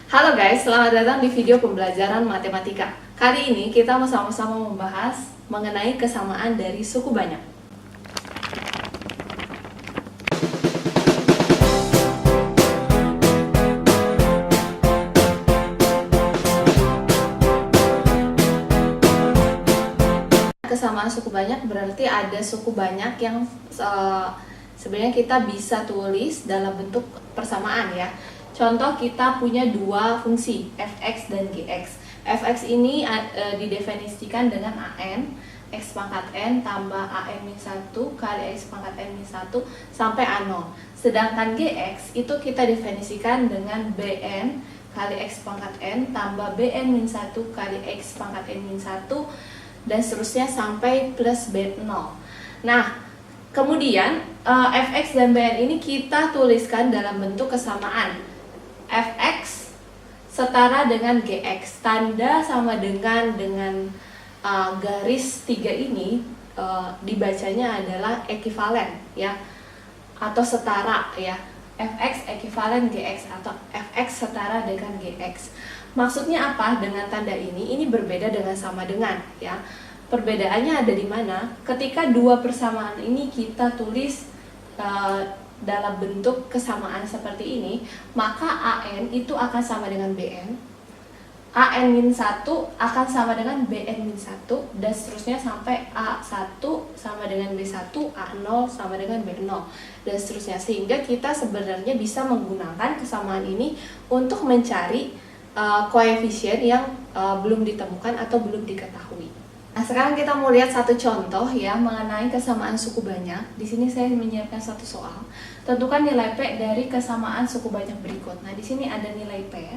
Halo guys, selamat datang di video pembelajaran matematika. Kali ini kita mau sama-sama membahas mengenai kesamaan dari suku banyak. Kesamaan suku banyak berarti ada suku banyak yang sebenarnya kita bisa tulis dalam bentuk persamaan ya. Contoh kita punya dua fungsi fx dan gx. Fx ini didefinisikan dengan an x pangkat n tambah an min 1 kali x pangkat n min 1 sampai a0. Sedangkan gx itu kita definisikan dengan bn kali x pangkat n tambah bn min 1 kali x pangkat n min 1 dan seterusnya sampai plus b0. Nah, kemudian fx dan bn ini kita tuliskan dalam bentuk kesamaan. Fx setara dengan gx, tanda sama dengan garis 3 ini dibacanya adalah ekivalen ya, atau setara ya. Fx ekivalen gx atau fx setara dengan gx. Maksudnya apa dengan tanda ini? Ini berbeda dengan sama dengan ya. Perbedaannya ada di mana? Ketika dua persamaan ini kita tulis dalam bentuk kesamaan seperti ini, maka an itu akan sama dengan bn, an min 1 akan sama dengan bn min 1, dan seterusnya sampai a1 sama dengan b1, a0 sama dengan b0, dan seterusnya. Sehingga kita sebenarnya bisa menggunakan kesamaan ini untuk mencari koefisien yang belum ditemukan atau belum diketahui. Nah, sekarang kita mau lihat satu contoh ya mengenai kesamaan suku banyak. Di sini saya menyiapkan satu soal. Tentukan nilai P dari kesamaan suku banyak berikut. Nah, di sini ada nilai P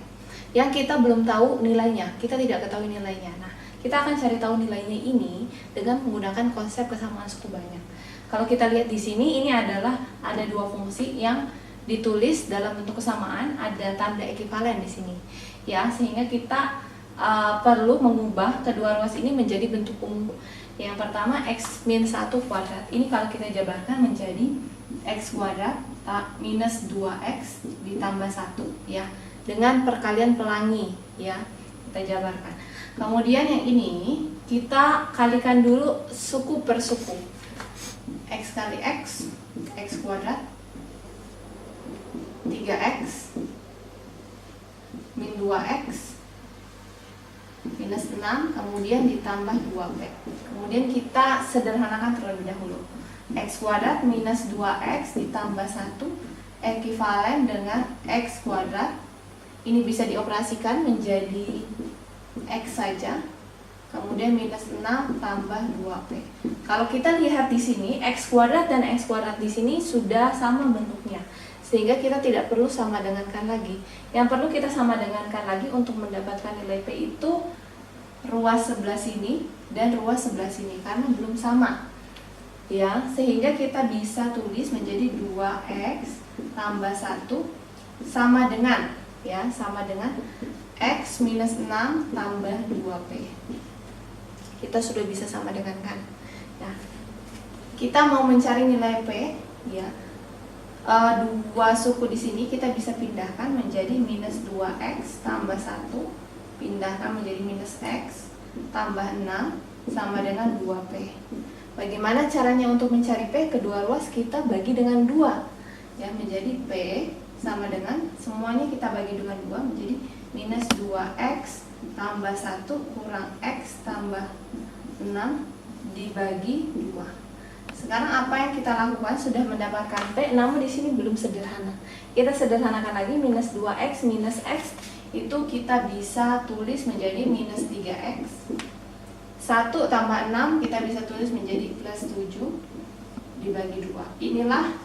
yang kita belum tahu nilainya. Kita tidak ketahui nilainya. Nah, kita akan cari tahu nilainya ini dengan menggunakan konsep kesamaan suku banyak. Kalau kita lihat di sini, ini adalah ada dua fungsi yang ditulis dalam bentuk kesamaan, ada tanda ekivalen di sini. Ya, sehingga kita perlu mengubah kedua ruas ini menjadi bentuk umum. Yang pertama x min 1 kuadrat. Ini kalau kita jabarkan menjadi x kuadrat minus 2x ditambah 1 ya, dengan perkalian pelangi ya. Kita jabarkan. Kemudian yang ini kita kalikan dulu suku per suku. X kali x kuadrat 3x min 2x minus 6, kemudian ditambah 2p. Kemudian kita sederhanakan terlebih dahulu. X kuadrat minus 2x ditambah 1 ekivalen dengan x kuadrat. Ini bisa dioperasikan menjadi x saja. Kemudian minus 6 tambah 2p. Kalau kita lihat di sini, x kuadrat dan x kuadrat di sini sudah sama bentuknya, sehingga kita tidak perlu sama dengankan lagi. Yang perlu kita sama dengankan lagi untuk mendapatkan nilai P itu ruas sebelah sini dan ruas sebelah sini, karena belum sama ya, sehingga kita bisa tulis menjadi 2x tambah 1 sama dengan ya, sama dengan x minus 6 tambah 2p. Kita sudah bisa sama dengankan ya. Kita mau mencari nilai P ya, dua suku di sini kita bisa pindahkan menjadi minus 2x tambah 1, pindahkan menjadi minus x tambah 6 sama dengan 2p. Bagaimana caranya untuk mencari P? Kedua ruas kita bagi dengan 2 ya, menjadi P sama dengan semuanya kita bagi dengan 2 menjadi minus 2x tambah 1 kurang x tambah 6 dibagi 2. Sekarang apa yang kita lakukan? Sudah mendapatkan P, namun di sini belum sederhana. Kita sederhanakan lagi, minus 2x minus x itu kita bisa tulis menjadi minus 3x. 1 tambah 6 kita bisa tulis menjadi plus 7 dibagi 2. Inilah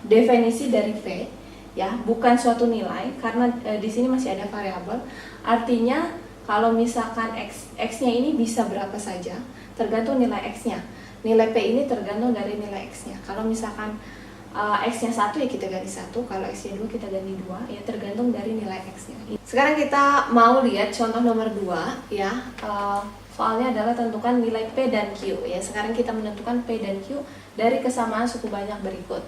definisi dari P ya, bukan suatu nilai, karena di sini masih ada variabel. Artinya kalau misalkan x-nya ini bisa berapa saja, tergantung nilai x-nya. Nilai P ini tergantung dari nilai x-nya. Kalau misalkan x-nya 1 ya kita ganti 1, kalau x-nya 2 kita ganti 2, ya tergantung dari nilai x-nya. Sekarang kita mau lihat contoh nomor 2 ya. Soalnya adalah tentukan nilai P dan Q ya. Sekarang kita menentukan P dan Q dari kesamaan suku banyak berikut.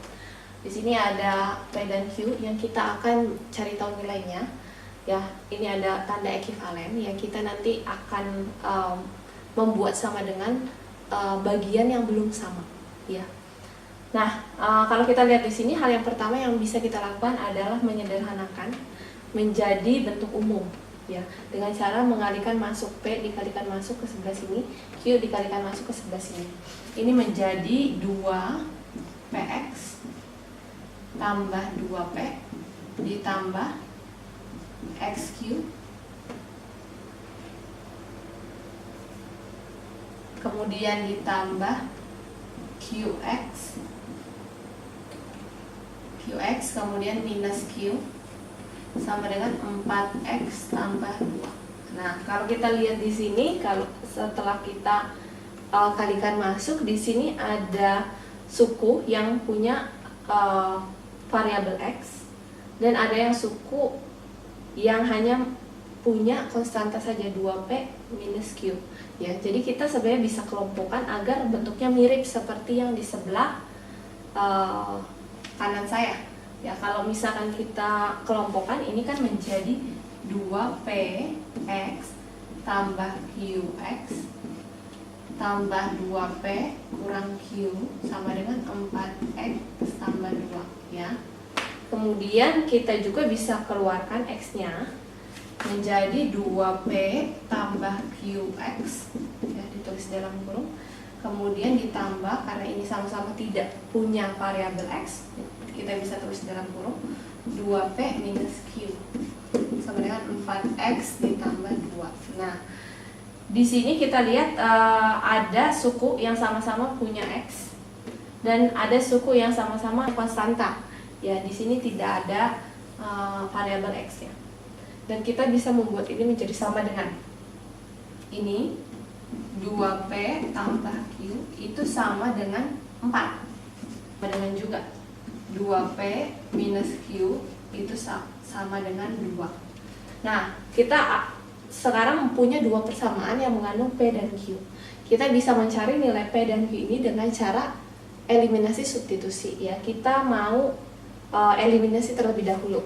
Di sini ada P dan Q yang kita akan cari tahu nilainya. Ya, ini ada tanda ekivalen yang kita nanti akan membuat sama dengan bagian yang belum sama. Ya. Nah, kalau kita lihat di sini, hal yang pertama yang bisa kita lakukan adalah menyederhanakan menjadi bentuk umum. Ya, dengan cara mengalihkan masuk P dikalikan masuk ke sebelah sini, Q dikalikan masuk ke sebelah sini. Ini menjadi 2px tambah 2p ditambah xq kemudian ditambah qx kemudian minus q sama dengan 4x tambah 2. Nah, kalau kita lihat di sini, kalau setelah kita kalikan masuk, di sini ada suku yang punya variabel x dan ada yang suku yang hanya punya konstanta saja 2p minus q. Ya, jadi kita sebenarnya bisa kelompokkan agar bentuknya mirip seperti yang di sebelah kanan saya. Ya, kalau misalkan kita kelompokkan, ini kan menjadi 2px tambah qx tambah 2p kurang q sama dengan 4x tambah 2, ya. Kemudian kita juga bisa keluarkan x-nya menjadi 2p tambah qx, ya, ditulis dalam kurung. Kemudian ditambah, karena ini sama-sama tidak punya variabel x, kita bisa tulis dalam kurung 2p minus q sama dengan 4x ditambah 2. Nah, di sini kita lihat ada suku yang sama-sama punya x dan ada suku yang sama-sama konstanta. Ya, di sini tidak ada variabel x ya. Dan kita bisa membuat ini menjadi sama dengan ini 2p tambah q itu sama dengan 4. Sama dengan juga 2p minus q itu sama dengan 2. Nah, kita sekarang punya dua persamaan yang mengandung P dan Q. Kita bisa mencari nilai P dan Q ini dengan cara eliminasi substitusi. Ya, kita mau eliminasi terlebih dahulu.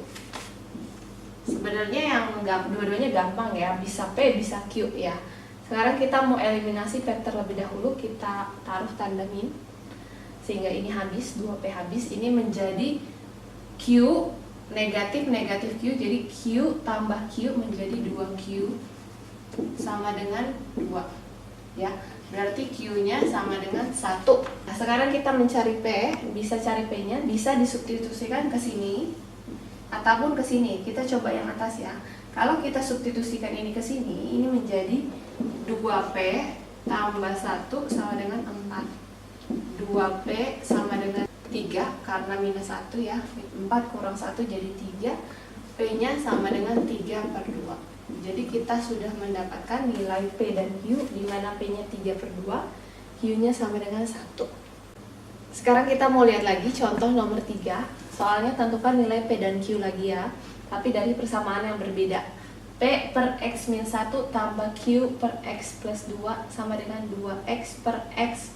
Sebenarnya yang dua-duanya gampang ya, bisa P bisa Q ya. Sekarang kita mau eliminasi P terlebih dahulu, kita taruh tanda min sehingga ini habis, 2P habis. Ini menjadi Q negatif Q, jadi Q tambah Q menjadi 2Q sama dengan 2, ya. Berarti Q-nya sama dengan 1. Nah, sekarang kita mencari P, bisa cari P-nya, bisa disubstitusikan ke sini ataupun ke sini. Kita coba yang atas ya. Kalau kita substitusikan ini ke sini, ini menjadi 2P tambah 1 sama dengan 4. 2P sama dengan 3 karena minus 1 ya, 4 kurang 1 jadi 3, P-nya sama dengan 3/2. Jadi kita sudah mendapatkan nilai P dan Q, di mana P-nya 3/2, Q-nya sama dengan 1. Sekarang kita mau lihat lagi contoh nomor 3, soalnya tentukan nilai P dan Q lagi ya, tapi dari persamaan yang berbeda. P per X min 1 tambah Q per X plus 2 sama dengan 2X per X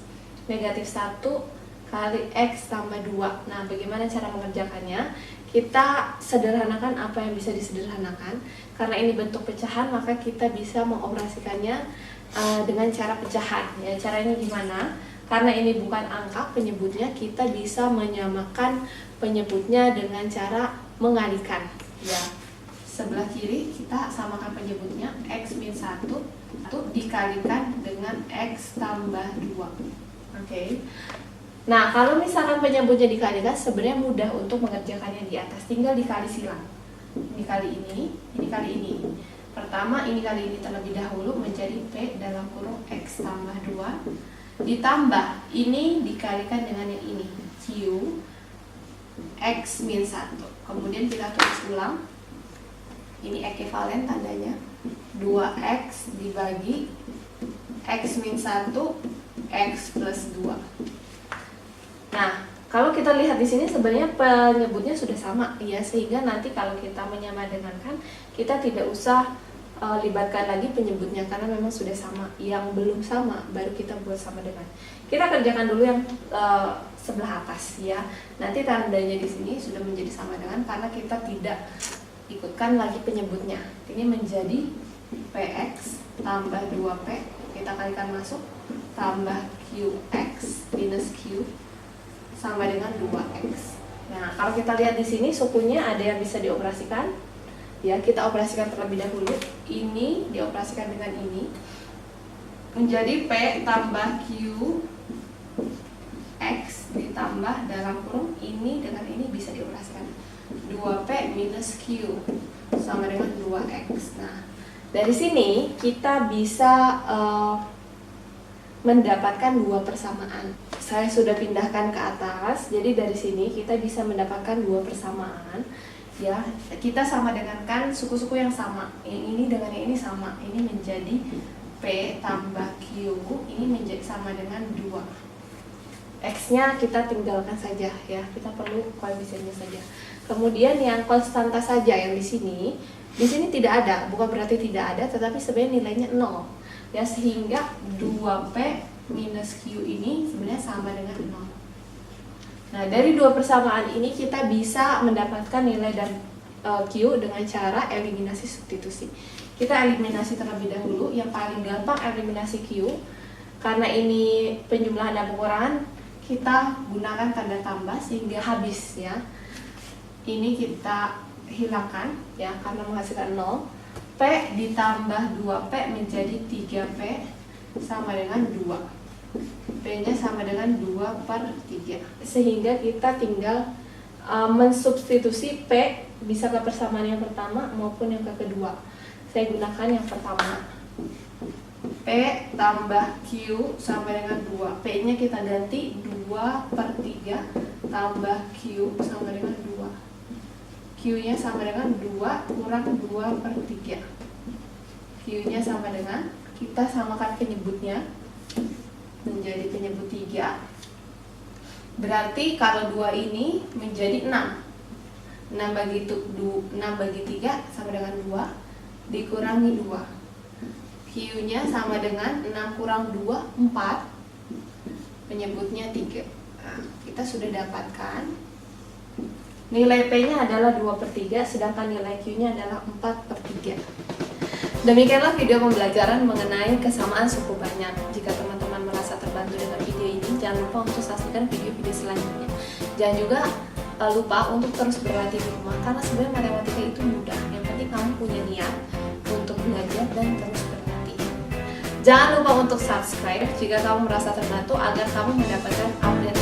negatif 1 kali X tambah 2. Nah, bagaimana cara mengerjakannya? Kita sederhanakan apa yang bisa disederhanakan. Karena ini bentuk pecahan, maka kita bisa mengoperasikannya dengan cara pecahan. Ya, caranya gimana? Karena ini bukan angka penyebutnya, kita bisa menyamakan penyebutnya dengan cara mengalihkan. Ya, sebelah kiri kita samakan penyebutnya, X min 1 dikalikan dengan X tambah 2. Oke. Nah, kalau misalkan penyebutnya dikalikan, sebenarnya mudah untuk mengerjakannya di atas. Tinggal dikali silang. Ini kali ini kali ini. Pertama, ini kali ini terlebih dahulu menjadi P dalam kurung X tambah 2. Ditambah, ini dikalikan dengan yang ini, Q X min 1. Kemudian kita tulis ulang. Ini ekivalen tandanya. 2X dibagi X min 1 X plus 2. Nah, kalau kita lihat di sini sebenarnya penyebutnya sudah sama ya, sehingga nanti kalau kita menyamadengankan, kita tidak usah libatkan lagi penyebutnya karena memang sudah sama. Yang belum sama baru kita buat sama dengan. Kita kerjakan dulu yang sebelah atas ya. Nanti tandanya di sini sudah menjadi sama dengan, karena kita tidak ikutkan lagi penyebutnya. Ini menjadi PX tambah 2P, kita kalikan masuk, tambah QX minus Q sama dengan 2X. Nah, kalau kita lihat di sini sukunya ada yang bisa dioperasikan. Ya, kita operasikan terlebih dahulu. Ini dioperasikan dengan ini. Menjadi P tambah Q X ditambah dalam kurung ini dengan ini bisa dioperasikan. 2P minus Q sama dengan 2X. Nah, dari sini kita bisa mendapatkan dua persamaan. Saya sudah pindahkan ke atas, jadi dari sini kita bisa mendapatkan dua persamaan. Ya, kita sama dengan kan suku-suku yang sama. Yang ini dengan yang ini sama. Ini menjadi P tambah Q, ini menjadi sama dengan 2. X-nya kita tinggalkan saja ya, kita perlu koefisiennya saja. Kemudian yang konstanta saja yang di sini tidak ada, bukan berarti tidak ada, tetapi sebenarnya nilainya 0. Ya, sehingga 2P minus Q ini sebenarnya sama dengan 0. Nah, dari dua persamaan ini kita bisa mendapatkan nilai dan Q dengan cara eliminasi substitusi. Kita eliminasi terlebih dahulu. Yang paling gampang eliminasi Q, karena ini penjumlahan dan pengurangan, kita gunakan tanda tambah sehingga habis ya. Ini kita hilangkan ya, karena menghasilkan 0. P ditambah 2P menjadi 3P sama dengan 2. P-nya sama dengan 2/3. Sehingga kita tinggal mensubstitusi P bisa ke persamaan yang pertama maupun yang kedua. Saya gunakan yang pertama. P tambah Q sama dengan 2. P-nya kita ganti 2/3 tambah Q sama dengan 2. Q-nya sama dengan 2 kurang 2/3. Q-nya sama dengan, kita samakan penyebutnya menjadi penyebut 3. Berarti kalau 2 ini menjadi 6. 6 bagi 3 sama dengan 2 dikurangi 2. Q-nya sama dengan 6 kurang 2, 4. Penyebutnya 3. Nah, kita sudah dapatkan nilai P-nya adalah 2/3, sedangkan nilai Q-nya adalah 4/3. Demikianlah video pembelajaran mengenai kesamaan suku banyak. Jika teman-teman merasa terbantu dengan video ini, jangan lupa untuk saksikan video-video selanjutnya. Jangan juga lupa untuk terus berlatih di rumah, karena sebenarnya matematika itu mudah. Yang penting kamu punya niat untuk belajar dan terus berlatih. Jangan lupa untuk subscribe jika kamu merasa terbantu, agar kamu mendapatkan update